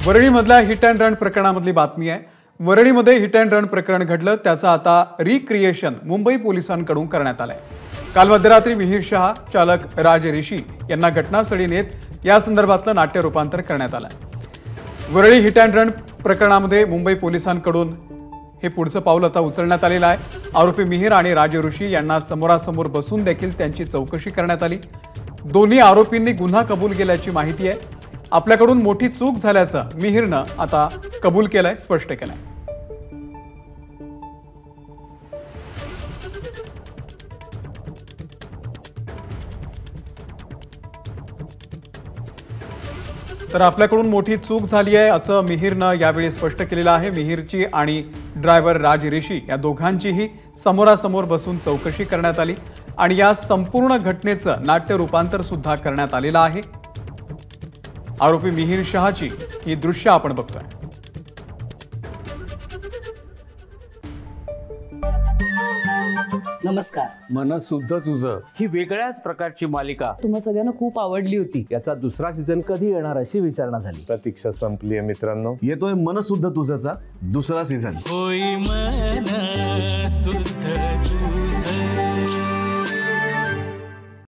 वरळीमधल्या hit and run प्रकरणामधली बातमी आहे। वरळीमध्ये hit and run प्रकरण घडलं, त्याचं आता रिक्रिएशन मुंबई पोलिसांकडून करण्यात आलंय। काल मध्यरात्री मिहिर शहा, चालक राज ऋषी यांना घटनास्थळी नेत या संदर्भातलं नाट्य रूपांतर करण्यात आलंय। वरळी हिट अँड रन प्रकरणामध्ये मुंबई पोलिसांकडून हे पुढचं पाऊल आता उचलण्यात आलेलं आहे। आरोपी मिहिर आणि राज ऋषी यांना समोरासमोर बसून देखील त्यांची चौकशी करण्यात आली। दोन्ही आरोपींनी गुन्हा कबूल केल्याची माहिती आहे। आपल्याकडून मोठी चूक झाल्याचं मिहिरनं आता कबूल केलंय, स्पष्ट केलंय। तर आपल्याकडून मोठी चूक झाली आहे असं मिहिरनं यावेळी स्पष्ट केलेलं आहे। मिहिरची आणि ड्रायव्हर राज ऋषी या दोघांचीही समोरासमोर बसून चौकशी करण्यात आली आणि या संपूर्ण घटनेचं नाट्य रूपांतर सुद्धा करण्यात आलेलं आहे। आरोपी मिहिर शहाची ही दृश्य आपण बघतोय। नमस्कार। मनसुद्धा तुझं ही वेगळ्याच प्रकारची मालिका तुम्हा सगळ्यांना खूप आवडली होती। याचा दुसरा सीझन कधी येणार अशी विचारणा झाली। प्रतीक्षा संपली आहे मित्रांनो, येतोय मनसुद्धा तुझाचा दुसरा सीझन। होई मनसुद्धा तुझं।